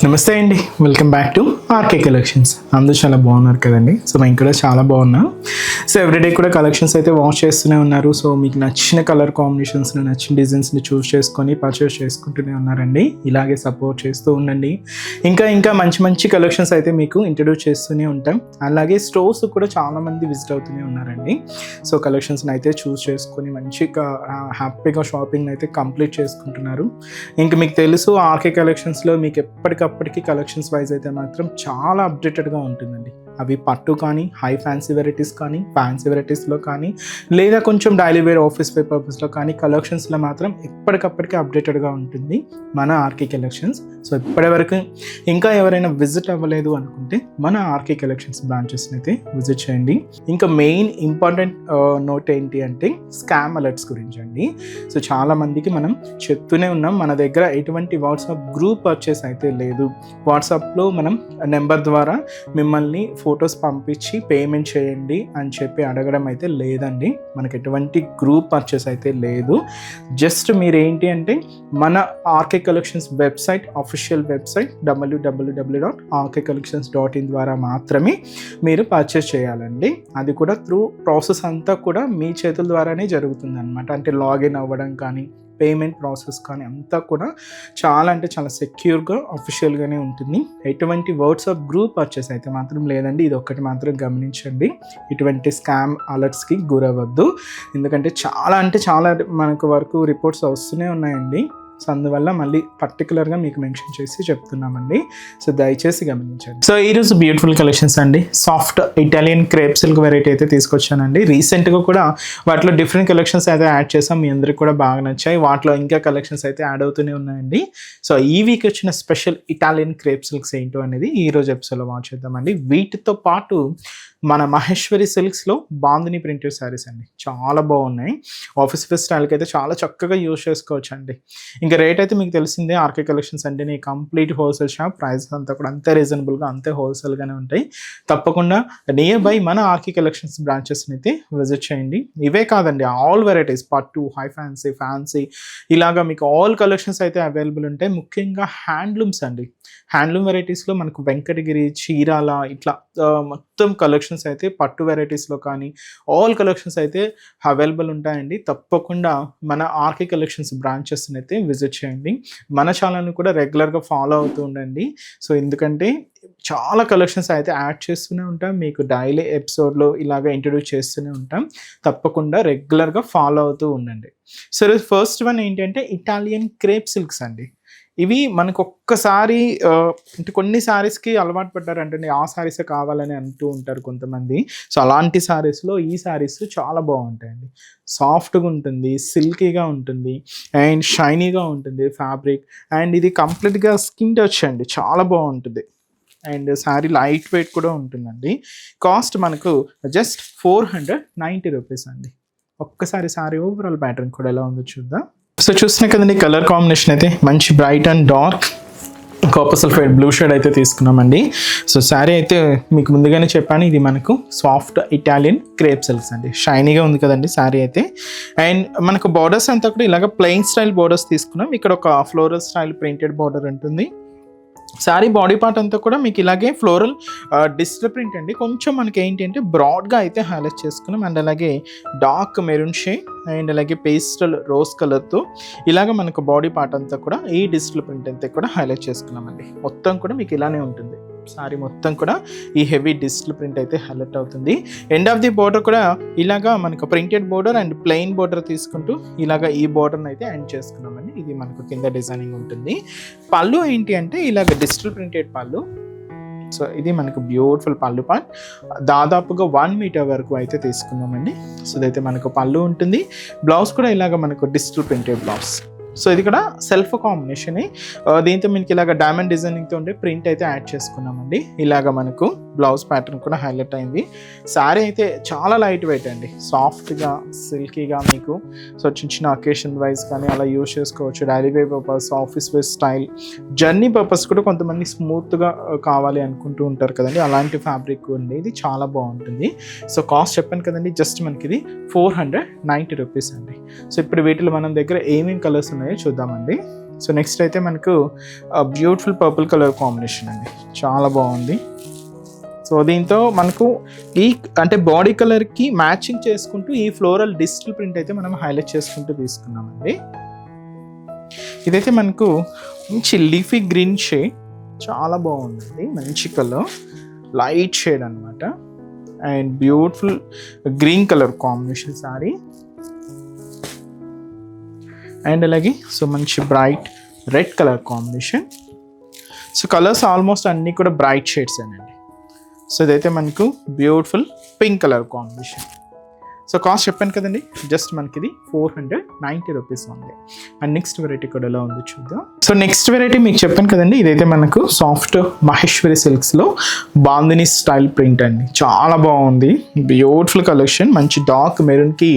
నమస్తే అండి, welcome back to RK collections. అందరూ చాలా బాగున్నారు కదండి. సో మేము కూడా చాలా బాగున్నాం. సో ఎవ్రీడే కూడా కలెక్షన్స్ అయితే వాచ్ చేస్తూనే ఉన్నారు. సో మీకు నచ్చిన కలర్ కాంబినేషన్స్ని, నచ్చిన డిజైన్స్ని చూస్ చేసుకొని పర్చేస్ చేసుకుంటూనే ఉన్నారండి. ఇలాగే సపోర్ట్ చేస్తూ ఉండండి. ఇంకా మంచి మంచి కలెక్షన్స్ అయితే మీకు ఇంట్రడ్యూస్ చేస్తూనే ఉంటాం. అలాగే స్టోర్స్ కూడా చాలామంది విజిట్ అవుతూనే ఉన్నారండి. సో కలెక్షన్స్ని అయితే చూస్ చేసుకొని మంచిగా హ్యాపీగా షాపింగ్ అయితే కంప్లీట్ చేసుకుంటున్నారు. ఇంకా మీకు తెలుసు ఆర్కే కలెక్షన్స్లో మీకు ఎప్పటికప్పటికి కలెక్షన్స్ వైజ్ అయితే మాత్రం చాలా అప్డేటెడ్గా ఉంటుందండి. అవి పట్టు కానీ, హై ఫ్యాన్సీ వెరైటీస్ కానీ, ఫ్యాన్సీ వెరైటీస్లో కానీ, లేదా కొంచెం డైలీ వేర్ ఆఫీస్ వేర్ పర్పస్లో కానీ కలెక్షన్స్లో మాత్రం ఎప్పటికప్పటికి అప్డేటెడ్గా ఉంటుంది మన ఆర్కే కలెక్షన్స్. సో ఇప్పటివరకు ఇంకా ఎవరైనా విజిట్ అవ్వలేదు అనుకుంటే మన ఆర్కే కలెక్షన్స్ బ్రాంచెస్ని అయితే విజిట్ చేయండి. ఇంకా మెయిన్ ఇంపార్టెంట్ నోట్ ఏంటి అంటే స్కామ్ అలర్ట్స్ గురించి అండి. సో చాలామందికి మనం చెప్తూనే ఉన్నాం, మన దగ్గర ఎటువంటి వాట్సాప్ గ్రూప్ పర్చేస్ అయితే లేదు. వాట్సాప్లో మనం నెంబర్ ద్వారా మిమ్మల్ని ఫొటోస్ పంపించి పేమెంట్ చేయండి అని చెప్పి అడగడం అయితే లేదండి. మనకి ఎటువంటి గ్రూప్ పర్చేస్ అయితే లేదు. జస్ట్ మీరు ఏంటి అంటే మన RK collections website, official website www.rkcollections.in ద్వారా మాత్రమే మీరు పర్చేస్ చేయాలండి. అది కూడా త్రూ ప్రాసెస్ అంతా కూడా మీ చేతుల ద్వారానే జరుగుతుంది అనమాట. అంటే లాగిన్ అవ్వడం కానీ, పేమెంట్ ప్రాసెస్ కానీ అంతా కూడా చాలా సెక్యూర్గా అఫీషియల్గానే ఉంటుంది. ఎటువంటి వాట్సాప్ గ్రూప్ పర్చేస్ అయితే మాత్రం లేదండి. ఇది ఒక్కటి మాత్రం గమనించండి. ఇటువంటి స్కామ్ అలర్ట్స్కి గురవద్దు. ఎందుకంటే చాలా మనకు వరకు రిపోర్ట్స్ వస్తూనే ఉన్నాయండి. సో అందువల్ల మళ్ళీ పర్టికులర్గా మీకు మెన్షన్ చేసి చెప్తున్నామండి. సో దయచేసి గమనించండి. సో ఈరోజు బ్యూటిఫుల్ కలెక్షన్స్ అండి. Soft Italian crepe silk variety అయితే తీసుకొచ్చానండి. రీసెంట్గా కూడా వాటిలో డిఫరెంట్ కలెక్షన్స్ అయితే యాడ్ చేసాం. మీ అందరికి కూడా బాగా నచ్చాయి. వాటిలో ఇంకా కలెక్షన్స్ అయితే యాడ్ అవుతూనే ఉన్నాయండి. సో ఈ వీక్ వచ్చిన స్పెషల్ ఇటాలియన్ క్రేప్ సిల్క్స్ ఏంటో అనేది ఈరోజు ఎపిసోడ్లో వాచ్ చేద్దామండి. వీటితో పాటు మన మహేశ్వరి సిల్క్స్లో బాందిని ప్రింటెడ్ శారీస్ అండి, చాలా బాగున్నాయి. ఆఫీస్ వేర్ స్టైల్కి అయితే చాలా చక్కగా యూజ్ చేసుకోవచ్చు అండి. ఇంకా రేట్ అయితే మీకు తెలిసిందే, ఆర్కే కలెక్షన్స్ అంటేనే కంప్లీట్ హోల్సేల్ షాప్. ప్రైస్ అంతా కూడా అంతే రీజనబుల్గా, అంతే హోల్సేల్గానే ఉంటాయి. తప్పకుండా నియర్ బై మన ఆర్కే కలెక్షన్స్ బ్రాంచెస్ని అయితే విజిట్ చేయండి. ఇవే కాదండి, ఆల్ వెరైటీస్ పట్టు, హై ఫ్యాన్సీ ఇలాగా మీకు ఆల్ కలెక్షన్స్ అయితే అవైలబుల్ ఉంటాయి. ముఖ్యంగా హ్యాండ్లూమ్స్ అండి. హ్యాండ్లూమ్ వెరైటీస్లో మనకు వెంకటగిరి, చీరాల ఇట్లా మొత్తం కలెక్షన్స్ అయితే పట్టు వెరైటీస్లో కానీ ఆల్ కలెక్షన్స్ అయితే అవైలబుల్ ఉంటాయండి. తప్పకుండా మన ఆర్కే కలెక్షన్స్ బ్రాంచెస్ని అయితే విజిట్ చేయండి. మన ఛానల్ని కూడా రెగ్యులర్గా ఫాలో అవుతూ ఉండండి. సో ఎందుకంటే చాలా కలెక్షన్స్ అయితే యాడ్ చేస్తూనే ఉంటాం, మీకు డైలీ ఎపిసోడ్లో ఇలాగ ఇంట్రడ్యూస్ చేస్తూనే ఉంటాం. తప్పకుండా రెగ్యులర్గా ఫాలో అవుతూ ఉండండి. సో ఫస్ట్ వన్ ఏంటంటే ఇటాలియన్ క్రేప్ సిల్క్స్ అండి. ఇవి మనకు ఒక్కసారి అంటే కొన్ని శారీస్కి అలవాటు పడ్డారంటే ఆ శారీసే కావాలని అంటూ ఉంటారు కొంతమంది. సో అలాంటి శారీస్లో ఈ శారీస్ చాలా బాగుంటాయండి. సాఫ్ట్గా ఉంటుంది, సిల్కీగా ఉంటుంది అండ్ షైనీగా ఉంటుంది ఫ్యాబ్రిక్. అండ్ ఇది కంప్లీట్గా స్కిన్ టచ్ అండి, చాలా బాగుంటుంది. అండ్ శారీ లైట్ వెయిట్ కూడా ఉంటుందండి. కాస్ట్ మనకు జస్ట్ 490 రూపీస్ అండి. ఒక్కసారి శారీ ఓవరాల్ ప్యాటర్న్ కూడా ఎలా ఉందో చూద్దాం. సో చూస్తున్నా కదండి, కలర్ కాంబినేషన్ అయితే మంచి bright and dark copper sulphide blue shade అయితే తీసుకున్నామండి. సో శారీ అయితే మీకు ముందుగానే చెప్పాను, ఇది మనకు సాఫ్ట్ ఇటాలియన్ క్రేప్ సిల్క్స్ అండి. షైనీగా ఉంది కదండి శారీ అయితే. అండ్ మనకు బార్డర్స్ అంతా కూడా ఇలాగ ప్లెయిన్ స్టైల్ బార్డర్స్ తీసుకున్నాం. ఇక్కడ ఒక ఫ్లోరల్ స్టైల్ ప్రింటెడ్ బార్డర్ ఉంటుంది. శారీ బాడీ పార్ట్ అంతా కూడా మీకు ఇలాగే ఫ్లోరల్ డిజిటల్ ప్రింట్ అండి. కొంచెం మనకి ఏంటి అంటే బ్రాడ్గా అయితే హైలైట్ చేసుకున్నాం. అండ్ అలాగే డార్క్ మెరూన్ షేడ్ అండ్ అలాగే పేస్టల్ రోజ్ కలర్తో ఇలాగ మనకు బాడీ పార్ట్ అంతా కూడా ఈ డిజిటల్ ప్రింట్ అంతా కూడా హైలైట్ చేసుకున్నామండి. మొత్తం కూడా మీకు ఇలానే ఉంటుంది. సారీ మొత్తం కూడా ఈ హెవీ డిజిటల్ ప్రింట్ అయితే హైలైట్ అవుతుంది. ఎండ్ ఆఫ్ ది బోర్డర్ కూడా ఇలాగా మనకు printed border and plain border తీసుకుంటూ ఇలాగా ఈ బోర్డర్ని అయితే ఎండ్ చేసుకున్నామండి. ఇది మనకు కింద డిజైనింగ్ ఉంటుంది. పళ్ళు ఏంటి అంటే ఇలాగ డిజిటల్ ప్రింటెడ్ పళ్ళు. సో ఇది మనకు బ్యూటిఫుల్ పళ్ళు పార్ట్. దాదాపుగా 1 మీటర్ వరకు అయితే తీసుకున్నామండి. సో ఇదైతే మనకు పళ్ళు ఉంటుంది. బ్లౌజ్ కూడా ఇలాగ మనకు డిజిటల్ ప్రింటెడ్ బ్లౌజ్. సో ఇది కూడా సెల్ఫ్ కాంబినేషన్. దీంతో మనకి ఇలాగ డైమండ్ డిజైనింగ్తో ఉండే ప్రింట్ అయితే యాడ్ చేసుకున్నామండి. ఇలాగ మనకు బ్లౌజ్ ప్యాటర్న్ కూడా హైలైట్ అయింది. శారీ అయితే చాలా లైట్ వెయిట్ అండి, సాఫ్ట్గా సిల్కీగా మీకు. సో చిన్న అకేషన్ వైజ్ కానీ అలా యూజ్ చేసుకోవచ్చు. Daily wear purpose, office wear style, journey purpose కూడా కొంతమంది స్మూత్గా కావాలి అనుకుంటూ ఉంటారు కదండి. అలాంటి ఫ్యాబ్రిక్ ఉంది, ఇది చాలా బాగుంటుంది. సో కాస్ట్ చెప్పాను కదండి, జస్ట్ మనకి ఇది 490 రూపీస్ అండి. సో ఇప్పుడు వీటిలో మనం దగ్గర ఏమేమి కలర్స్ ఉన్నాయో చూద్దామండి. సో నెక్స్ట్ అయితే మనకు బ్యూటిఫుల్ పర్పుల్ కలర్ కాంబినేషన్ అండి, చాలా బాగుంది. సో దీంతో మనకు ఈ అంటే బాడీ కలర్కి మ్యాచింగ్ చేసుకుంటూ ఈ ఫ్లోరల్ డిజిటల్ ప్రింట్ అయితే మనం హైలైట్ చేసుకుంటూ తీసుకున్నామండి. ఇదైతే మనకు మంచి లీఫీ గ్రీన్ షేడ్, చాలా బాగుందండి, మంచి కలర్, లైట్ షేడ్ అనమాట. And beautiful green colour combination sorry. And అలాగే సో మంచి bright red colour combination. So colours almost అన్నీ కూడా బ్రైట్ షేడ్స్ అండి. సో ఇదైతే మనకు beautiful pink colour combination. So cost చెప్పాను కదండి, జస్ట్ మనకి ఇది 490 రూపీస్ ఉంది. అండ్ నెక్స్ట్ వెరైటీ కూడా ఎలా ఉందో చూద్దాం. సో నెక్స్ట్ వెరైటీ మీకు చెప్పాను కదండి, ఇదైతే మనకు సాఫ్ట్ మహేశ్వరి సిల్క్స్లో బాందిని స్టైల్ ప్రింట్ అండి, చాలా బాగుంది, బ్యూటిఫుల్ కలెక్షన్. మంచి డార్క్ మెరూన్కి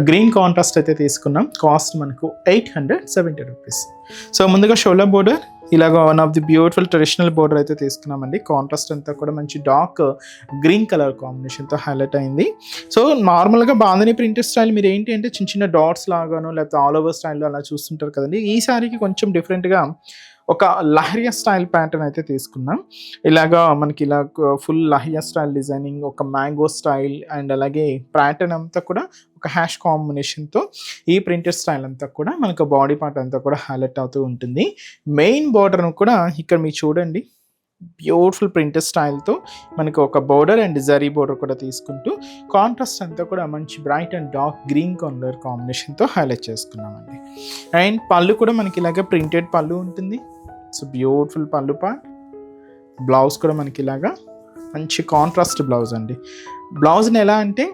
గ్రీన్ కాంట్రాస్ట్ అయితే తీసుకున్నాం. కాస్ట్ మనకు 870 రూపీస్. సో ముందుగా షోలా బోర్డర్, ఇలాగ one of the beautiful traditional border అయితే తీసుకున్నామండి. కాంట్రాస్ట్ అంతా కూడా మంచి డార్క్ గ్రీన్ కలర్ కాంబినేషన్తో హైలైట్ అయింది. సో నార్మల్గా బాందిని ప్రింటెడ్ స్టైల్ మీరు ఏంటి అంటే చిన్న చిన్న డాట్స్ లాగాను లేకపోతే ఆల్ ఓవర్ స్టైల్లో అలా చూస్తుంటారు కదండి. ఈ సారీకి కొంచెం డిఫరెంట్గా ఒక లహరియా స్టైల్ ప్యాటర్న్ అయితే తీసుకున్నాం. ఇలాగా మనకి ఇలా ఫుల్ లహరియా స్టైల్ డిజైనింగ్, ఒక మ్యాంగో స్టైల్, అండ్ అలాగే ప్యాటర్న్ అంతా కూడా ఒక హ్యాష్ కాంబినేషన్తో ఈ ప్రింటెడ్ స్టైల్ అంతా కూడా మనకు బాడీ పార్ట్ అంతా కూడా హైలైట్ అవుతూ ఉంటుంది. మెయిన్ బార్డర్ను కూడా ఇక్కడ మీరు చూడండి, బ్యూటిఫుల్ ప్రింటెడ్ స్టైల్తో మనకు ఒక బోర్డర్ అండ్ జరీ బోర్డర్ కూడా తీసుకుంటూ కాంట్రాస్ట్ అంతా కూడా మంచి bright and dark green colour కాంబినేషన్తో హైలైట్ చేసుకున్నామండి. అండ్ పళ్ళు కూడా మనకి ఇలాగ ప్రింటెడ్ పళ్ళు ఉంటుంది. సో బ్యూటిఫుల్ పళ్ళు పార్ట్. బ్లౌజ్ కూడా మనకి ఇలాగా మంచి కాంట్రాస్ట్ బ్లౌజ్ అండి. బ్లౌజ్ని ఎలా అంటే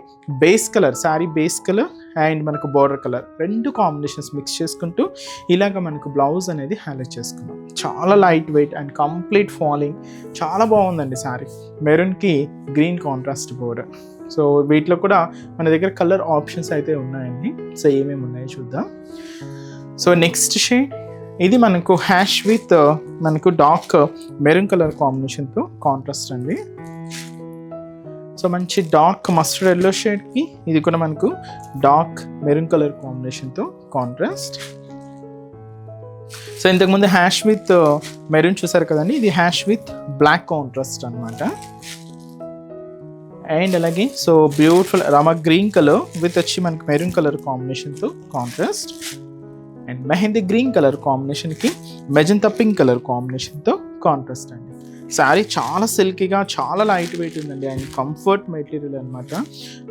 base colour, sari base colour and మనకు బోర్డర్ కలర్ రెండు కాంబినేషన్స్ మిక్స్ చేసుకుంటూ ఇలాగ మనకు బ్లౌజ్ అనేది హైలైట్ చేసుకున్నాం. చాలా light weight and complete falling, చాలా బాగుందండి శారీ. మెరూన్కి గ్రీన్ కాంట్రాస్ట్ బోర్డర్. సో వీటిలో కూడా మన దగ్గర కలర్ ఆప్షన్స్ అయితే ఉన్నాయండి. సో ఏమేమి ఉన్నాయో చూద్దాం. సో నెక్స్ట్ షేడ్, ఇది మనకు హ్యాష్ విత్ మనకు డార్క్ మెరూన్ కలర్ కాంబినేషన్తో కాంట్రాస్ట్ అండి. సో మంచి డార్క్ మస్టర్డ్ ఎల్లో షేడ్కి ఇది కూడా మనకు డార్క్ మెరూన్ కలర్ కాంబినేషన్తో కాంట్రాస్ట్. సో ఇంతకుముందు హ్యాష్ విత్ మెరూన్ చూసారు కదండి, ఇది హ్యాష్ విత్ బ్లాక్ కాంట్రాస్ట్ అనమాట. అండ్ అలాగే so beautiful Rama green colour with వచ్చి మనకు మెరూన్ కలర్ కాంబినేషన్తో contrast. And mehndi green colour కాంబినేషన్కి మెజంతా పింక్ కలర్ కాంబినేషన్తో కాంట్రాస్ట్ అండి. శారీ చాలా సిల్కీగా, చాలా లైట్ వెయిట్ ఉందండి అండ్ కంఫర్ట్ మెటీరియల్ అనమాట.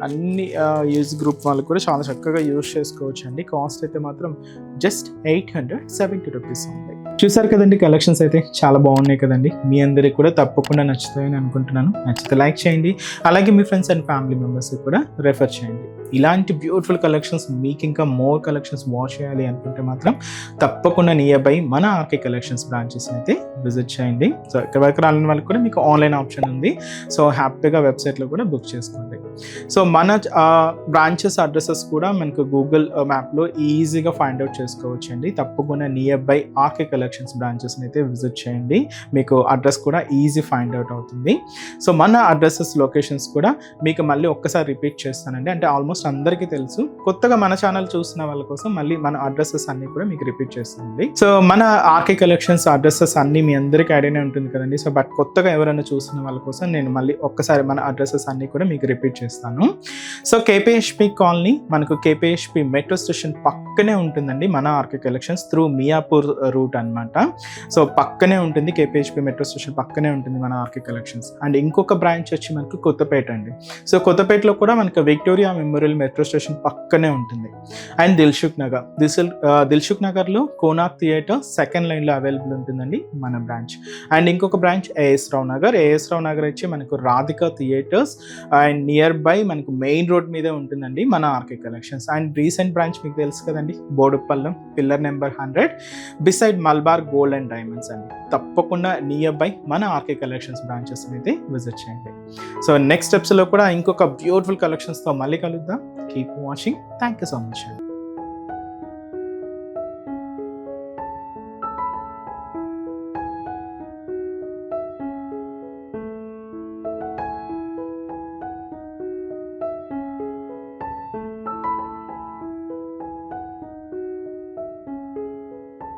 అన్ని యూజ్ గ్రూప్ వాళ్ళు కూడా చాలా చక్కగా యూజ్ చేసుకోవచ్చు అండి. కాస్ట్ అయితే మాత్రం జస్ట్ 870 రూపీస్ ఉంది. చూసారు కదండి, కలెక్షన్స్ అయితే చాలా బాగున్నాయి కదండి. మీ అందరికి కూడా తప్పకుండా నచ్చుతాయని అనుకుంటున్నాను. నచ్చితే లైక్ చేయండి, అలాగే మీ ఫ్రెండ్స్ అండ్ ఫ్యామిలీ మెంబర్స్కి కూడా రెఫర్ చేయండి. ఇలాంటి బ్యూటిఫుల్ కలెక్షన్స్ మీకు ఇంకా మోర్ కలెక్షన్స్ వాచ్ చేయాలి అనుకుంటే మాత్రం తప్పకుండా నియర్ బై మన ఆర్కే కలెక్షన్స్ బ్రాంచెస్ అయితే విజిట్ చేయండి. సో ఇక్కడ వరకు రాని వాళ్ళకి కూడా మీకు ఆన్లైన్ ఆప్షన్ ఉంది. సో హ్యాపీగా వెబ్సైట్లో కూడా బుక్ చేసుకోండి. సో మన బ్రాంచెస్ అడ్రసెస్ కూడా మనకు గూగుల్ మ్యాప్లో ఈజీగా ఫైండ్ అవుట్ చేసుకోవచ్చు అండి. తప్పకుండా నియర్ బై ఆర్కే కలెక్షన్స్ బ్రాంచెస్ని అయితే విజిట్ చేయండి, మీకు అడ్రస్ కూడా ఈజీ ఫైండ్ అవుట్ అవుతుంది. సో మన అడ్రసెస్ లొకేషన్స్ కూడా మీకు మళ్ళీ ఒక్కసారి రిపీట్ చేస్తానండి. అంటే ఆల్మోస్ట్ అందరికీ తెలుసు, కొత్తగా మన ఛానల్ చూసిన వాళ్ళ కోసం మళ్ళీ మన అడ్రసెస్ అన్ని కూడా మీకు రిపీట్ చేస్తానండి. సో మన ఆర్కే కలెక్షన్స్ అడ్రసెస్ అన్ని మీ అందరికీ ఐడియానే ఉంటుంది కదండి. సో బట్ కొత్తగా ఎవరైనా చూసిన వాళ్ళ కోసం నేను మళ్ళీ ఒక్కసారి మన అడ్రసెస్ అన్ని కూడా మీకు రిపీట్ చేస్తాను. సో కేపీహెచ్పి కాలనీ మనకు కేపీహెచ్పి మెట్రో స్టేషన్ పక్కనే ఉంటుందండి మన RK collections through Miyapur route అనమాట. సో పక్కనే ఉంటుంది, కేపీహెచ్పి మెట్రో స్టేషన్ పక్కనే ఉంటుంది మన ఆర్కే కలెక్షన్స్. అండ్ ఇంకొక బ్రాంచ్ వచ్చి మనకు కొత్తపేట అండి. సో కొత్తపేటలో కూడా మనకు విక్టోరియా మెమోరియల్ మెట్రో స్టేషన్ పక్కనే ఉంటుంది. అండ్ దిల్సుఖ్ నగర్లో కోనాక్ థియేటర్ సెకండ్ లైన్లో అవైలబుల్ ఉంటుందండి మన బ్రాంచ్. అండ్ ఇంకొక బ్రాంచ్ ఏఎస్ రావు నగర్ వచ్చి మనకు Radhika theatres and near by మనకు మెయిన్ రోడ్ మీదే ఉంటుందండి మన RK collections. And recent branch మీకు తెలుసు కదండి, Boduppal pillar number 100 beside Malabar gold and diamonds అండి. తప్పకుండా నియర్ బై మన ఆర్కే కలెక్షన్స్ బ్రాంచెస్ అయితే విజిట్ చేయండి. సో నెక్స్ట్ స్టెప్స్లో కూడా ఇంకొక బ్యూటిఫుల్ కలెక్షన్స్తో మళ్ళీ కలుద్దాం. Keep watching. Thank you so much.